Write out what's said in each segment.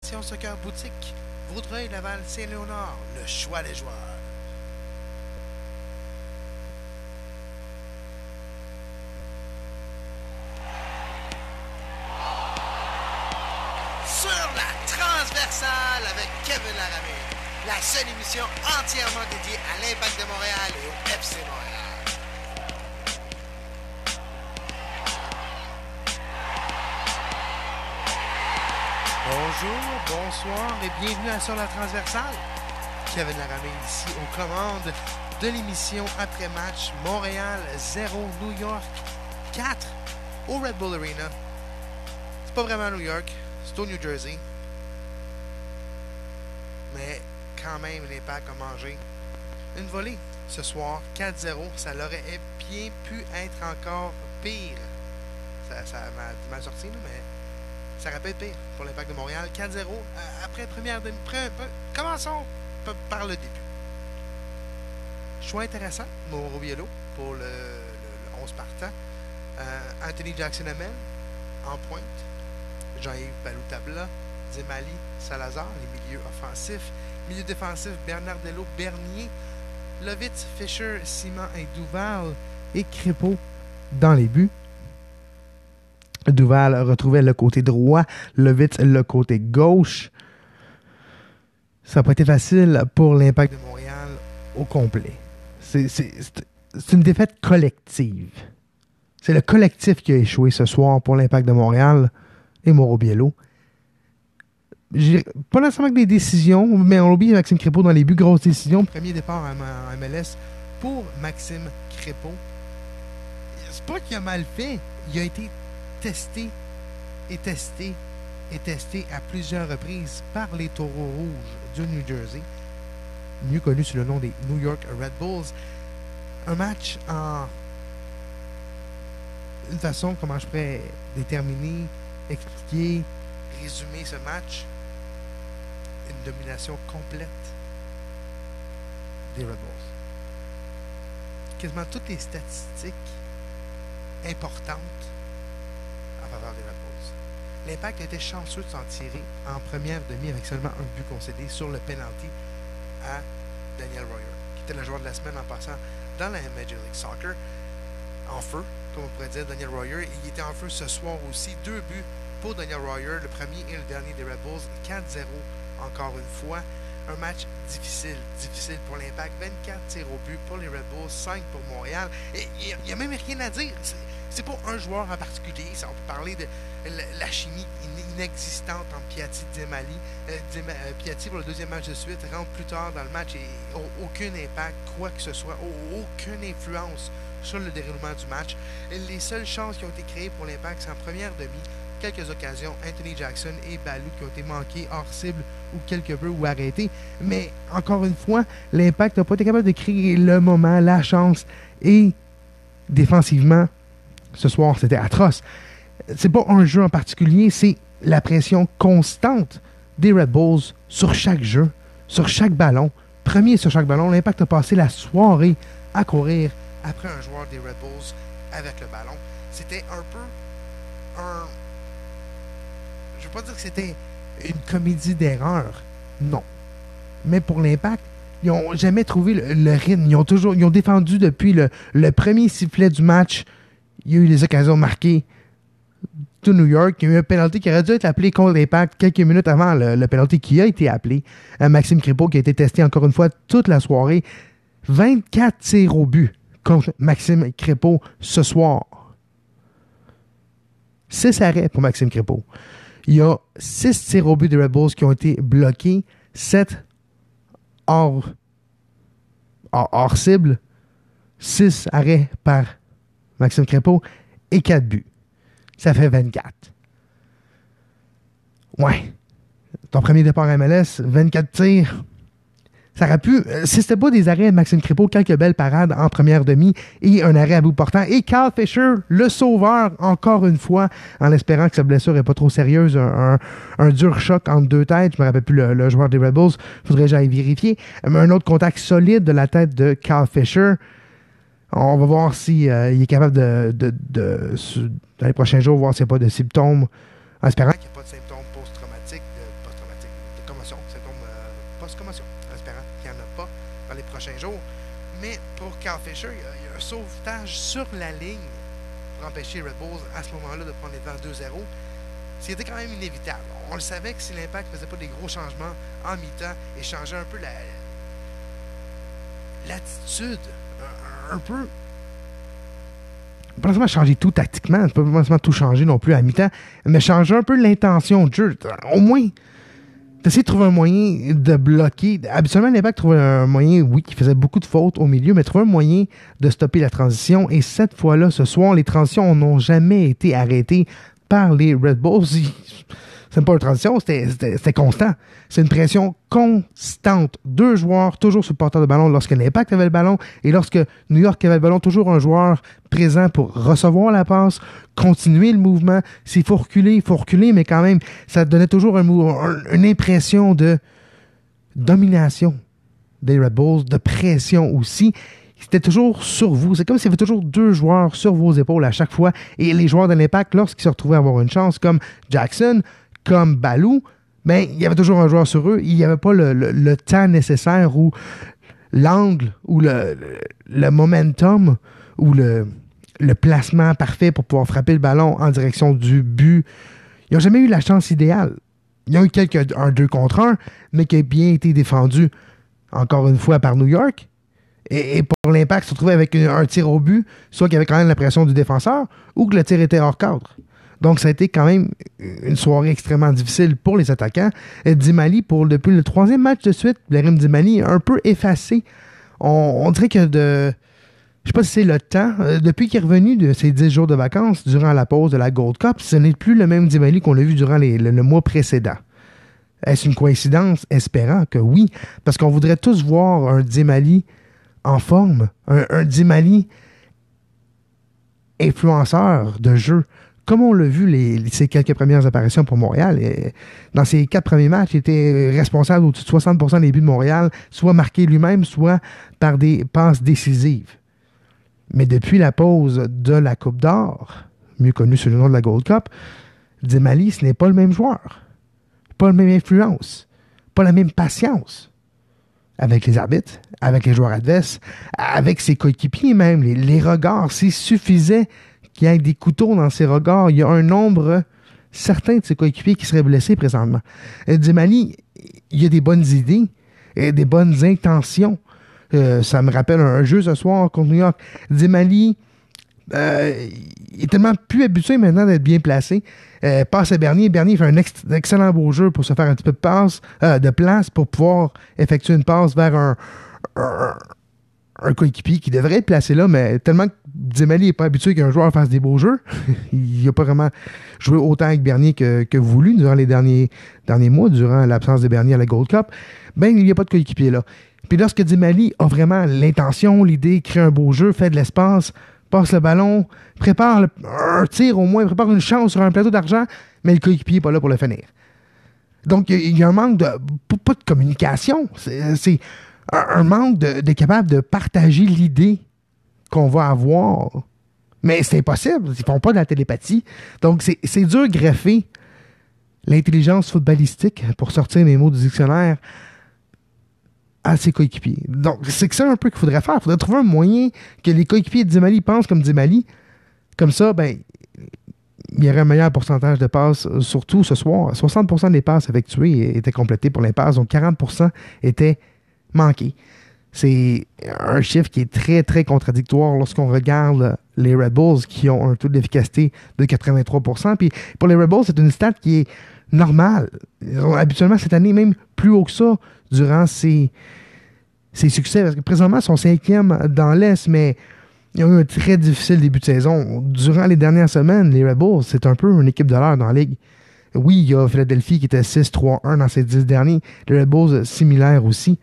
Soccer Boutique, Vaudreuil, Laval, Saint-Léonard, le choix des joueurs. Sur la transversale avec Kevin Laramé, la seule émission entièrement dédiée à l'Impact de Montréal et au FC Montréal. Bonjour, bonsoir et bienvenue à Sur la transversale. Kevin Laramé ici aux commandes de l'émission après-match Montréal 0, New York 4 au Red Bull Arena. C'est pas vraiment New York, c'est au New Jersey. Mais quand même, l'Impact a mangé une volée ce soir, 4-0. Ça l'aurait bien pu être encore pire. Ça m'a mal sorti, là, mais ça aurait pu être pire pour l'Impact de Montréal. 4-0 après première demi. Commençons par le début. Choix intéressant, Mauro Biello pour le 11 partant. Anthony Jackson-Hamel en pointe. Jean-Yves Balou-Tabla, Zemali, Salazar, les milieux offensifs. Milieu défensif, Bernardello, Bernier, Lovitz, Fischer, Simon et Duval et Crépeau dans les buts. Duval retrouvait le côté droit, Lovitz le côté gauche. Ça n'a pas été facile pour l'Impact de Montréal au complet. C'est une défaite collective. C'est le collectif qui a échoué ce soir pour l'Impact de Montréal et Mauro Biello. Pas nécessairement que des décisions, mais on oublie Maxime Crépeau dans les buts, grosse décision. Premier départ en MLS pour Maxime Crépeau. C'est pas qu'il a mal fait, il a été testé à plusieurs reprises par les Taureaux Rouges du New Jersey, mieux connu sous le nom des New York Red Bulls. Un match en une façon, comment je pourrais déterminer, expliquer, résumer ce match, une domination complète des Red Bulls. Quasiment toutes les statistiques importantes en faveur des Red Bulls. L'Impact a été chanceux de s'en tirer en première demi avec seulement un but concédé sur le penalty à Daniel Royer, qui était le joueur de la semaine en passant dans la Major League Soccer. En feu, comme on pourrait dire, Daniel Royer. Il était en feu ce soir aussi. 2 buts pour Daniel Royer, le premier et le dernier des Red Bulls. 4-0 encore une fois. Un match difficile pour l'Impact. 24 tirs au but pour les Red Bulls, 5 pour Montréal. Et il n'y a même rien à dire. C'est pas un joueur en particulier. On peut parler de la chimie inexistante entre Piatti et Zemali. Piatti, pour le deuxième match de suite, rentre plus tard dans le match et aucun impact, quoi que ce soit, aucune influence sur le déroulement du match. Les seules chances qui ont été créées pour l'Impact, c'est en première demi. Quelques occasions, Anthony Jackson et Balou qui ont été manqués hors cible ou quelque peu ou arrêtés. Mais encore une fois, l'Impact n'a pas été capable de créer le moment, la chance. Et défensivement, ce soir, c'était atroce. C'est pas un jeu en particulier, c'est la pression constante des Red Bulls sur chaque jeu, sur chaque ballon. Premier sur chaque ballon, l'Impact a passé la soirée à courir après un joueur des Red Bulls avec le ballon. C'était un peu je ne veux pas dire que c'était une comédie d'erreur, non. Mais pour l'Impact, ils n'ont jamais trouvé le rythme. Ils ont défendu depuis le premier sifflet du match. Il y a eu les occasions marquées de New York. Il y a eu un penalty qui aurait dû être appelé contre l'Impact quelques minutes avant le penalty qui a été appelé. Maxime Crépeau qui a été testé encore une fois toute la soirée. 24 tirs au but contre Maxime Crépeau ce soir. 6 arrêts pour Maxime Crépeau. Il y a 6 tirs au but des Red Bulls qui ont été bloqués, 7 hors cible, 6 arrêts par Maxime Crépeau et 4 buts. Ça fait 24. Ouais. Ton premier départ à MLS, 24 tirs. Ça aurait pu, si c'était pas des arrêts de Maxime Crépeau, quelques belles parades en première demi et un arrêt à bout portant. Et Carl Fischer, le sauveur, encore une fois, en espérant que sa blessure n'est pas trop sérieuse. Un dur choc entre deux têtes. Je me rappelle plus le joueur des Red Bulls. Faudrait que j'aille vérifier. Mais un autre contact solide de la tête de Carl Fischer. On va voir s'il est capable dans les prochains jours, voir s'il n'y a pas de symptômes. En espérant qu'il n'y a pas de symptômes post-traumatiques, commotion, symptôme post-commotion, en espérant qu'il n'y en a pas dans les prochains jours. Mais pour Carl Fisher, il y a un sauvetage sur la ligne pour empêcher les Red Bulls à ce moment-là de prendre les devants 2-0. C'était quand même inévitable. On le savait que si l'Impact ne faisait pas des gros changements en mi-temps et changeait un peu l'attitude, un peu. Pas nécessairement changer tout tactiquement, pas nécessairement tout changer non plus à mi-temps, mais changer un peu l'intention de jeu. Au moins, d'essayer de trouver un moyen de bloquer. Habituellement, l'Impact trouvait un moyen, oui, qui faisait beaucoup de fautes au milieu, mais trouvait un moyen de stopper la transition. Et cette fois-là, ce soir, les transitions n'ont jamais été arrêtées par les Red Bulls. C'est pas une transition, c'était constant. C'est une pression constante. 2 joueurs toujours sur le porteur de ballon lorsque l'Impact avait le ballon et lorsque New York avait le ballon, toujours un joueur présent pour recevoir la passe, continuer le mouvement. S'il faut reculer, il faut reculer, mais quand même, ça donnait toujours une impression de domination des Red Bulls, de pression aussi. C'était toujours sur vous. C'est comme s'il y avait toujours 2 joueurs sur vos épaules à chaque fois. Et les joueurs de l'Impact, lorsqu'ils se retrouvaient à avoir une chance, comme Jackson, comme Balou, ben, il y avait toujours un joueur sur eux. Il n'y avait pas le temps nécessaire ou l'angle ou le momentum ou le placement parfait pour pouvoir frapper le ballon en direction du but. Ils n'ont jamais eu la chance idéale. Il y a eu un 2 contre 1, mais qui a bien été défendu, encore une fois, par New York. Et pour l'Impact, se retrouver avec un tir au but, soit qu'il y avait quand même la pression du défenseur, ou que le tir était hors cadre. Donc, ça a été quand même une soirée extrêmement difficile pour les attaquants. Dimali, depuis le 3e match de suite, Blerim Dimali, un peu effacé. On dirait que je sais pas si c'est le temps, depuis qu'il est revenu de ses 10 jours de vacances durant la pause de la Gold Cup, ce n'est plus le même Dimali qu'on l'a vu durant le mois précédent. Est-ce une coïncidence? Espérant que oui, parce qu'on voudrait tous voir un Dimali en forme, un Dimali influenceur de jeu, comme on l'a vu ses quelques premières apparitions pour Montréal. Et dans ses 4 premiers matchs, il était responsable au-dessus de 60% des buts de Montréal, soit marqué lui-même, soit par des passes décisives. Mais depuis la pause de la Coupe d'Or, mieux connue sous le nom de la Gold Cup, Dimali, ce n'est pas le même joueur, pas la même influence, pas la même patience avec les arbitres, avec les joueurs adverses, avec ses coéquipiers même, les regards. S'il suffisait qu'il y ait des couteaux dans ses regards, il y a un nombre certain de ses coéquipiers qui seraient blessés présentement. Dimali, il y a des bonnes idées, et des bonnes intentions. Ça me rappelle un jeu ce soir contre New York. Dimali, il est tellement plus habitué maintenant d'être bien placé. Passe à Bernier. Bernier fait un excellent beau jeu pour se faire un petit peu de place pour pouvoir effectuer une passe vers un coéquipier qui devrait être placé là, mais tellement que Dimali n'est pas habitué qu'un joueur fasse des beaux jeux, il n'a pas vraiment joué autant avec Bernier que voulu durant les derniers mois, durant l'absence de Bernier à la Gold Cup. Ben, il n'y a pas de coéquipier là. Puis lorsque Dimali a vraiment l'intention, l'idée, crée un beau jeu, fait de l'espace, passe le ballon, prépare un tir au moins, prépare une chance sur un plateau d'argent, mais le coéquipier n'est pas là pour le finir. Donc, il y a un manque pas de communication. C'est un manque de capable de partager l'idée qu'on va avoir. Mais c'est impossible. Ils font pas de la télépathie. Donc, c'est dur de greffer l'intelligence footballistique, pour sortir les mots du dictionnaire, à ses coéquipiers. Donc, c'est que ça un peu qu'il faudrait faire. Il faudrait trouver un moyen que les coéquipiers de Dimali pensent comme Dimali. Comme ça, ben, il y aurait un meilleur pourcentage de passes, surtout ce soir. 60% des passes effectuées étaient complétées pour l'impasse, donc 40% étaient manquées. C'est un chiffre qui est très, très contradictoire lorsqu'on regarde les Red Bulls qui ont un taux d'efficacité de 83%. Puis pour les Red Bulls, c'est une stat qui est normale. Ils ont habituellement cette année même plus haut que ça durant ces succès. Parce que présentement, ils sont 5e dans l'Est, mais ils ont eu un très difficile début de saison. Durant les dernières semaines, les Red Bulls, c'est un peu une équipe de l'heure dans la ligue. Oui, il y a Philadelphie qui était 6-3-1 dans ces 10 derniers. Les Red Bulls, similaires aussi.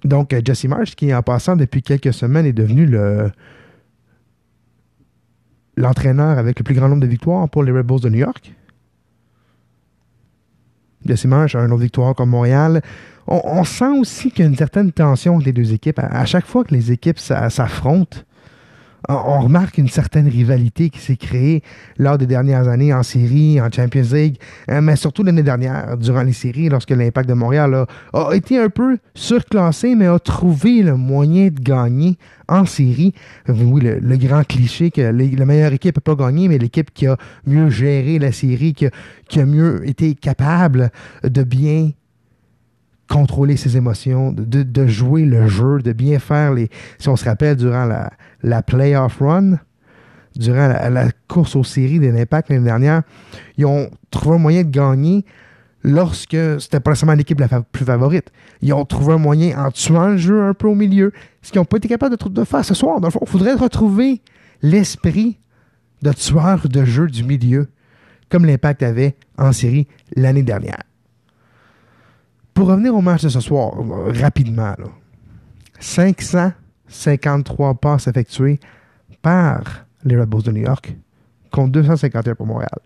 Donc, Jesse Marsch, qui en passant depuis quelques semaines est devenu l'entraîneur avec le plus grand nombre de victoires pour les Red Bulls de New York. Jesse Marsch a une autre victoire comme Montréal. On sent aussi qu'il y a une certaine tension entre les deux équipes. À chaque fois que les équipes s'affrontent, on remarque une certaine rivalité qui s'est créée lors des dernières années en série, en Champions League, mais surtout l'année dernière, durant les séries, lorsque l'Impact de Montréal a été un peu surclassé, mais a trouvé le moyen de gagner en série. Oui, le grand cliché que la meilleure équipe n'a pas gagné, mais l'équipe qui a mieux géré la série, qui a mieux été capable de bien contrôler ses émotions, de jouer le jeu, de bien faire si on se rappelle, durant la playoff run, durant la course aux séries de l'Impact l'année dernière, ils ont trouvé un moyen de gagner lorsque c'était pas nécessairement l'équipe la plus favorite. Ils ont trouvé un moyen en tuant le jeu un peu au milieu, ce qu'ils n'ont pas été capables de faire ce soir. Dans le fond, il faudrait retrouver l'esprit de tueur de jeu du milieu, comme l'Impact avait en série l'année dernière. Pour revenir au match de ce soir, rapidement, 553 passes effectuées par les Red Bulls de New York contre 251 pour Montréal.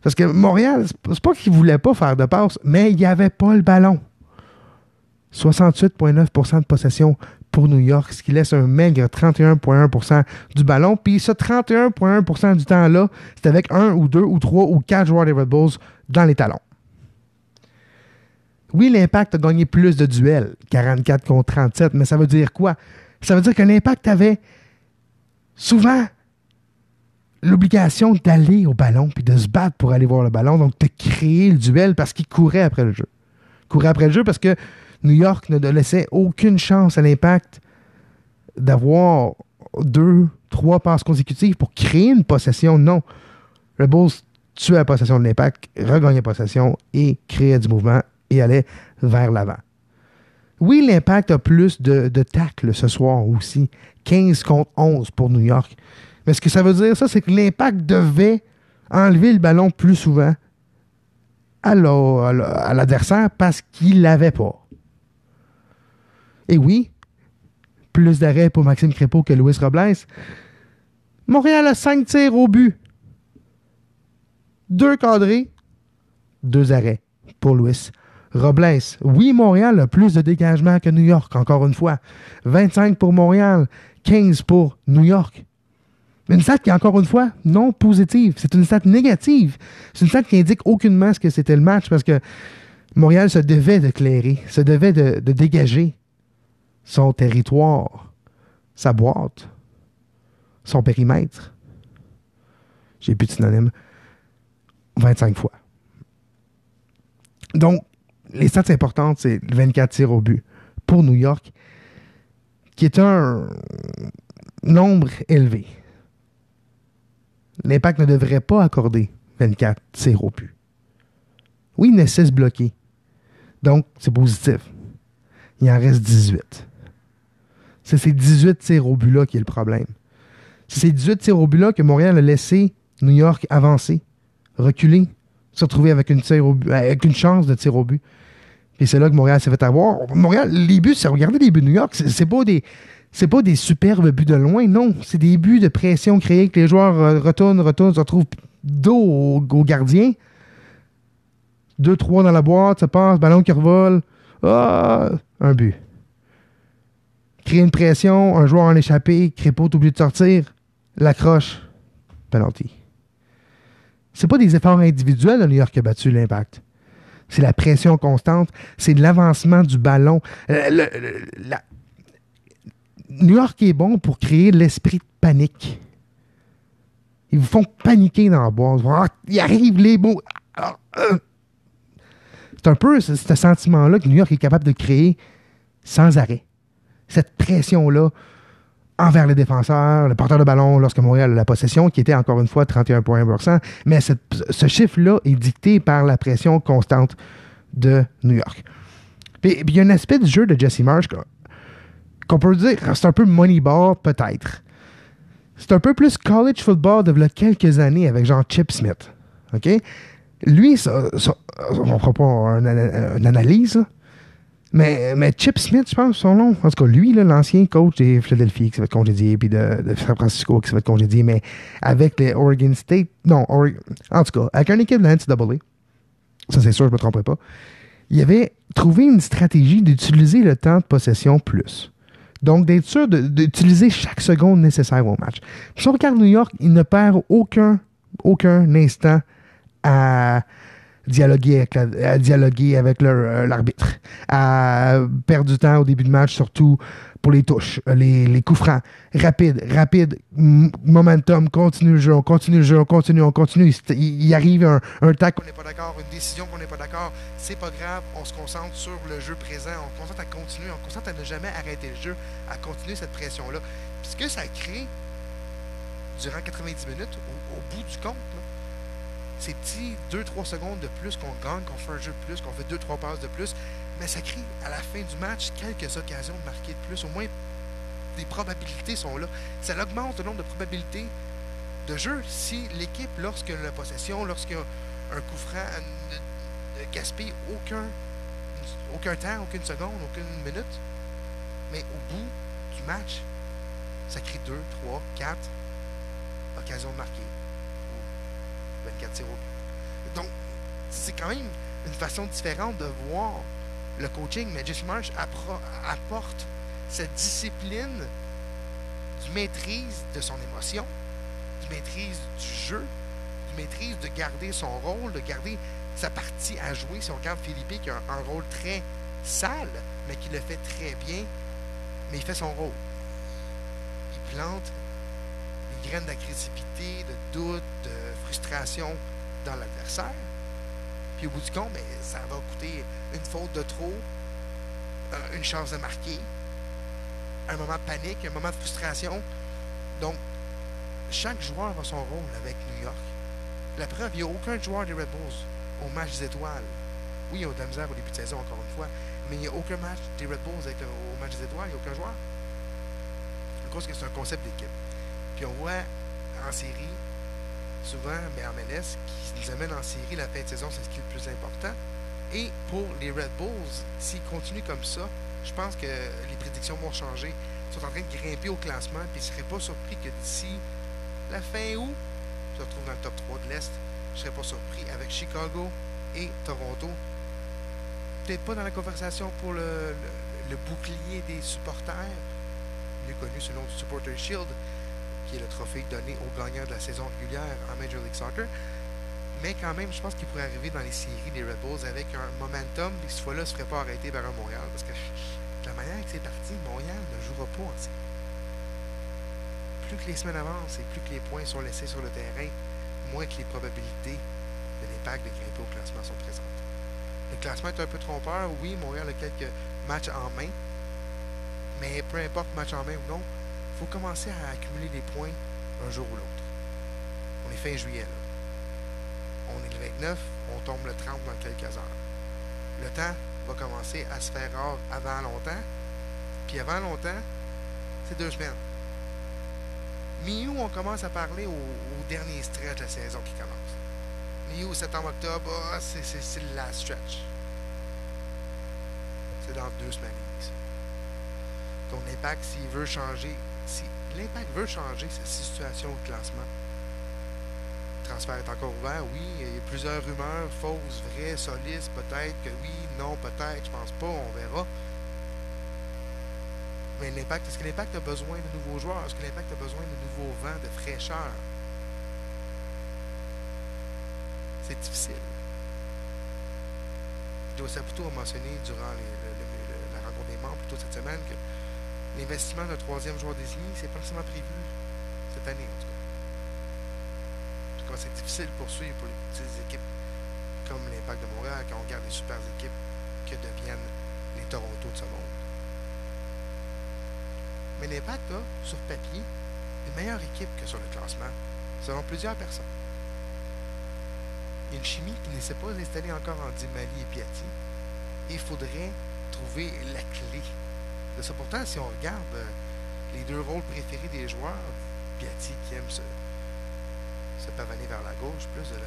Parce que Montréal, c'est pas qu'ils ne voulaient pas faire de passes, mais il n'y avait pas le ballon. 68,9% de possession pour New York, ce qui laisse un maigre 31,1% du ballon. Puis ce 31,1% du temps-là, c'est avec 1 ou 2 ou 3 ou 4 joueurs des Red Bulls dans les talons. Oui, l'Impact a gagné plus de duels, 44 contre 37, mais ça veut dire quoi? Ça veut dire que l'Impact avait souvent l'obligation d'aller au ballon puis de se battre pour aller voir le ballon, donc de créer le duel parce qu'il courait après le jeu. Courait après le jeu parce que New York ne laissait aucune chance à l'Impact d'avoir 2, 3 passes consécutives pour créer une possession. Non. Red Bulls tuait la possession de l'Impact, regagnait possession et créait du mouvement et allait vers l'avant. Oui, l'Impact a plus de tacles ce soir aussi. 15 contre 11 pour New York. Mais ce que ça veut dire, ça, c'est que l'Impact devait enlever le ballon plus souvent à l'adversaire parce qu'il ne l'avait pas. Et oui, plus d'arrêts pour Maxime Crépeau que Luis Robles. Montréal a 5 tirs au but. 2 cadrés, 2 arrêts pour Luis Robles. Oui, Montréal a plus de dégagement que New York, encore une fois. 25 pour Montréal, 15 pour New York. Une stat qui est encore une fois non positive. C'est une stat négative. C'est une stat qui indique aucunement ce que c'était le match parce que Montréal se devait de clairer, se devait de dégager son territoire, sa boîte, son périmètre. J'ai plus de synonyme. 25 fois. Donc, les stats importantes, c'est 24 tirs au but pour New York, qui est un nombre élevé. L'Impact ne devrait pas accorder 24 tirs au but. Oui, il y en a 6 bloqués. Donc, c'est positif. Il en reste 18. C'est ces 18 tirs au but-là qui est le problème. C'est ces 18 tirs au but-là que Montréal a laissé New York avancer, reculer, se retrouver avec une chance de tir au but. Puis c'est là que Montréal s'est fait avoir. Montréal, les buts, regardez les buts de New York, c'est pas des superbes buts de loin, non. C'est des buts de pression créés que les joueurs retournent, se retrouvent dos au gardien. 2-3 dans la boîte, ça passe, ballon qui revole. Ah, un but. Créer une pression, un joueur en échappé, Crépeau est obligé de sortir, l'accroche, penalty. C'est pas des efforts individuels de New York qui a battu l'Impact. C'est la pression constante, c'est de l'avancement du ballon. New York est bon pour créer l'esprit de panique. Ils vous font paniquer dans la boîte. Ah, ils arrivent les beaux. C'est un peu ce sentiment-là que New York est capable de créer sans arrêt. Cette pression-là envers les défenseurs, le porteur de ballon lorsque Montréal a la possession, qui était encore une fois 31,1%. Mais ce chiffre-là est dicté par la pression constante de New York. Puis il y a un aspect du jeu de Jesse Marsch qu'on peut dire, c'est un peu Moneyball peut-être. C'est un peu plus college football de quelques années avec genre Chip Smith. OK? Lui, on ne fera pas une analyse, là. Mais Chip Smith, je pense, son nom. En tout cas, lui, là, l'ancien coach des Philadelphie qui s'est fait congédier, puis de San Francisco qui s'est fait congédier, mais avec les Oregon State. Non, en tout cas, avec une équipe de la NCAA, ça c'est sûr, je ne me tromperai pas, il avait trouvé une stratégie d'utiliser le temps de possession plus. Donc, d'être sûr d'utiliser chaque seconde nécessaire au match. Si on regarde New York, il ne perd aucun instant à dialoguer avec l'arbitre, à perdre du temps au début de match, surtout pour les touches, les coups francs. Rapide, momentum, continue le jeu, on continue. Il arrive un tac qu'on n'est pas d'accord, une décision qu'on n'est pas d'accord, c'est pas grave, on se concentre sur le jeu présent, on se concentre à continuer, on se concentre à ne jamais arrêter le jeu, à continuer cette pression-là. Puis ce que ça crée durant 90 minutes, au bout du compte, là, ces petits 2-3 secondes de plus qu'on gagne, qu'on fait un jeu de plus, qu'on fait 2-3 passes de plus, mais ça crée à la fin du match quelques occasions de marquer de plus. Au moins, les probabilités sont là. Ça augmente le nombre de probabilités de jeu si l'équipe, lorsque la possession, lorsqu'il y a un coup franc, ne gaspille aucun temps, aucune seconde, aucune minute. Mais au bout du match, ça crée 2, 3, 4 occasions de marquer. 24 tirs au but. Donc, c'est quand même une façon différente de voir le coaching, mais Jesse Marsch apporte cette discipline du maîtrise de son émotion, du maîtrise du jeu, du maîtrise de garder son rôle, de garder sa partie à jouer. Si on regarde Philippe qui a un rôle très sale, mais qui le fait très bien, mais il fait son rôle. Il plante des graines d'agressivité, de doute, de frustration dans l'adversaire. Puis au bout du compte, ben, ça va coûter une faute de trop, une chance de marquer, un moment de panique, un moment de frustration. Donc, chaque joueur a son rôle avec New York. La preuve, il n'y a aucun joueur des Red Bulls au match des étoiles. Oui, ils ont de la misère au début de saison, encore une fois, mais il n'y a aucun match des Red Bulls au match des étoiles, il n'y a aucun joueur. À cause que c'est un concept d'équipe. Puis on voit en série, souvent, mais en MLS, qui nous amène en série, la fin de saison, c'est ce qui est le plus important. Et pour les Red Bulls, s'ils continuent comme ça, je pense que les prédictions vont changer. Ils sont en train de grimper au classement, puis je ne serais pas surpris que d'ici la fin août, ils se retrouvent dans le top 3 de l'Est. Je ne serais pas surpris avec Chicago et Toronto. Peut-être pas dans la conversation pour le bouclier des supporters, mieux connu sous le nom du Supporter Shield, qui est le trophée donné aux gagnants de la saison régulière en Major League Soccer. Mais quand même, je pense qu'il pourrait arriver dans les séries des Red Bulls avec un momentum, et cette fois-là, ne se ferait pas arrêter par un Montréal. Parce que de la manière que c'est parti, Montréal ne jouera pas en série. Plus que les semaines avancent et plus que les points sont laissés sur le terrain, moins que les probabilités de l'impact de grimper au classement sont présentes. Le classement est un peu trompeur. Oui, Montréal a quelques matchs en main. Mais peu importe match en main ou non, il faut commencer à accumuler des points un jour ou l'autre. On est fin juillet, là. On est le 29, on tombe le 30 dans quelques heures. Le temps va commencer à se faire rare avant longtemps. Puis avant longtemps, c'est 2 semaines. Mi-août, on commence à parler au dernier stretch de la saison qui commence. Mi-août, septembre, octobre, c'est le last stretch. C'est dans 2 semaines. Ton impact, s'il veut changer, si l'impact veut changer sa situation au classement, le transfert est encore ouvert, oui, il y a plusieurs rumeurs, fausses, vraies, solides, peut-être que oui, non, peut-être, je pense pas, on verra. Mais l'impact, est-ce que l'impact a besoin de nouveaux joueurs? Est-ce que l'impact a besoin de nouveaux vents, de fraîcheur? C'est difficile. Joe Saputo a mentionné durant la rencontre des membres, plutôt cette semaine, que l'investissement d'un 3e joueur désigné, c'est pas forcément prévu cette année, en tout cas. En tout cas, c'est difficile pour suivre pour les petites équipes comme l'Impact de Montréal, quand on regarde les super équipes que deviennent les Toronto de ce monde. Mais l'Impact a, sur papier, une meilleure équipe que sur le classement, selon plusieurs personnes. Il y a une chimie qui ne s'est pas installée encore en Di Mali et Piatti. Et il faudrait trouver la clé de ça. Pourtant, si on regarde les 2 rôles préférés des joueurs, Piatti qui aime se pavaner vers la gauche, plus de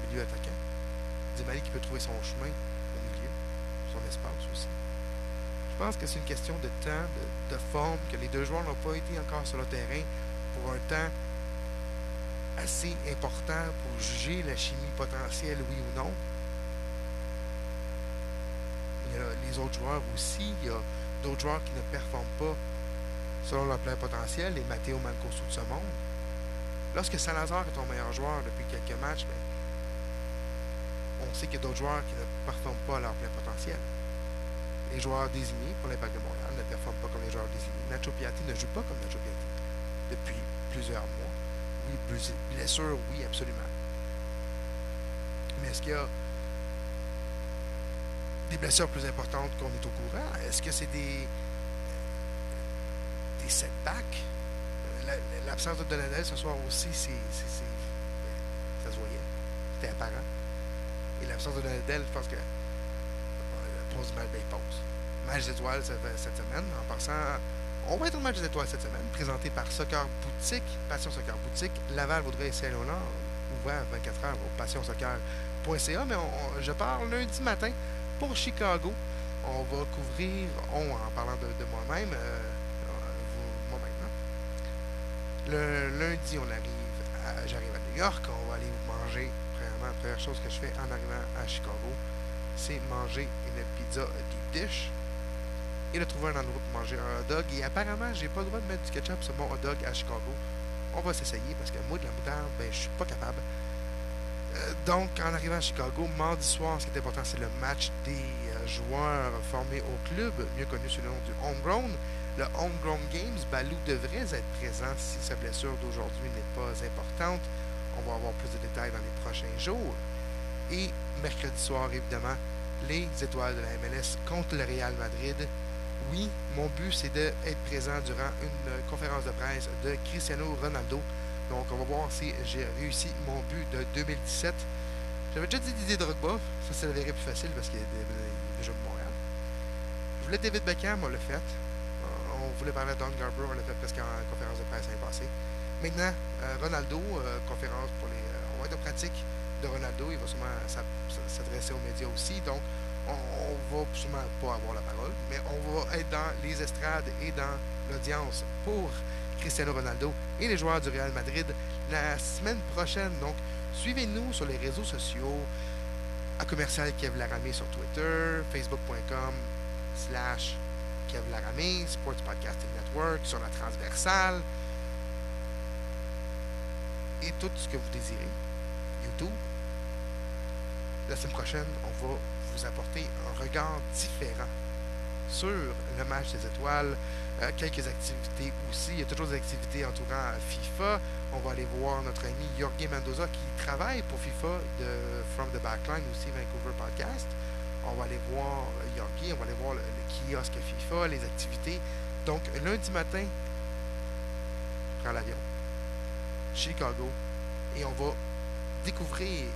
milieu attaquant. Di Mali qui peut trouver son chemin au milieu, son espace aussi. Je pense que c'est une question de temps, de forme, que les 2 joueurs n'ont pas été encore sur le terrain pour un temps assez important pour juger la chimie potentielle, oui ou non. Il y a les autres joueurs aussi. Il y a d'autres joueurs qui ne performent pas selon leur plein potentiel, les Matteo Mancosu de ce monde. Lorsque Salazar est ton meilleur joueur depuis quelques matchs, ben, on sait qu'il y a d'autres joueurs qui ne performent pas à leur plein potentiel. Les joueurs désignés pour l'Impact de Montréal ne performent pas comme les joueurs désignés. Nacho Piatti ne joue pas comme Nacho Piatti depuis plusieurs mois. Oui, blessure, oui, absolument. Mais est-ce qu'il y a des blessures plus importantes qu'on est au courant? Est-ce que c'est des setbacks? L'absence de Donadel ce soir aussi, ça se voyait. C'était apparent. Et l'absence de Donadel, je pense que pose du mal, ben il pose. Match d'étoiles cette semaine. En passant, on va être au match d'étoiles cette semaine, présenté par Soccer Boutique, Passion Soccer Boutique, Laval, Vaudreuil et Saint-Léonard, ouvert 24 heures au passionsoccer.ca. Mais je pars lundi matin pour Chicago. On va couvrir, en parlant de moi-même, moi-même, hein? Le lundi, j'arrive à New York, on va aller manger. Premièrement, la première chose que je fais en arrivant à Chicago, c'est manger une pizza deep dish et de trouver un endroit pour manger un hot dog. Et apparemment, j'ai pas le droit de mettre du ketchup sur mon hot dog à Chicago. On va s'essayer parce que moi, de la moutarde, ben, je suis pas capable. Donc, en arrivant à Chicago, mardi soir, ce qui est important, c'est le match des joueurs formés au club, mieux connu sous le nom du Homegrown. Le Homegrown Games, Balou devrait être présent si sa blessure d'aujourd'hui n'est pas importante. On va avoir plus de détails dans les prochains jours. Et mercredi soir, évidemment, les étoiles de la MLS contre le Real Madrid. Oui, mon but, c'est d'être présent durant une conférence de presse de Cristiano Ronaldo. Donc, on va voir si j'ai réussi mon but de 2017. J'avais déjà dit Didier Drogba. Ça, c'est la vérité plus facile parce qu'il est déjà de Montréal. Je voulais David Beckham, on l'a fait. On voulait parler de Don Garber, on l'a fait presque en conférence de presse l'année passée. Maintenant, Ronaldo, conférence pour les... on va être en pratique de Ronaldo. Il va sûrement s'adresser aux médias aussi. Donc, on va sûrement pas avoir la parole, mais on va être dans les estrades et dans l'audience pour Cristiano Ronaldo et les joueurs du Real Madrid la semaine prochaine. Donc, suivez-nous sur les réseaux sociaux à commercial Kev Laramé sur Twitter, facebook.com/Kev Laramé, Sports Podcasting Network, sur la transversale et tout ce que vous désirez. YouTube. La semaine prochaine, on va vous apporter un regard différent sur le match des étoiles, quelques activités aussi. Il y a toujours des activités entourant FIFA. On va aller voir notre ami Jorge Mendoza qui travaille pour FIFA de From the Backline, aussi Vancouver Podcast. On va aller voir Jorge, on va aller voir le kiosque FIFA, les activités. Donc, lundi matin, je prends l'avion, Chicago, et on va découvrir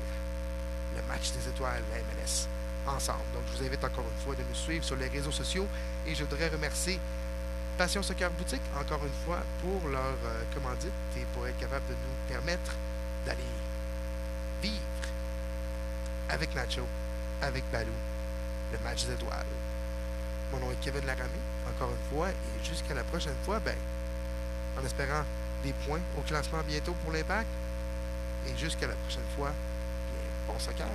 le match des étoiles, la MLS, ensemble. Donc, je vous invite encore une fois de nous suivre sur les réseaux sociaux et je voudrais remercier Passion Soccer Boutique, encore une fois, pour leur commandite et pour être capable de nous permettre d'aller vivre avec Nacho, avec Balou, le match des étoiles. Mon nom est Kevin Laramé, encore une fois, et jusqu'à la prochaine fois, ben, en espérant des points au classement bientôt pour l'Impact, et jusqu'à la prochaine fois, bien, bon soccer!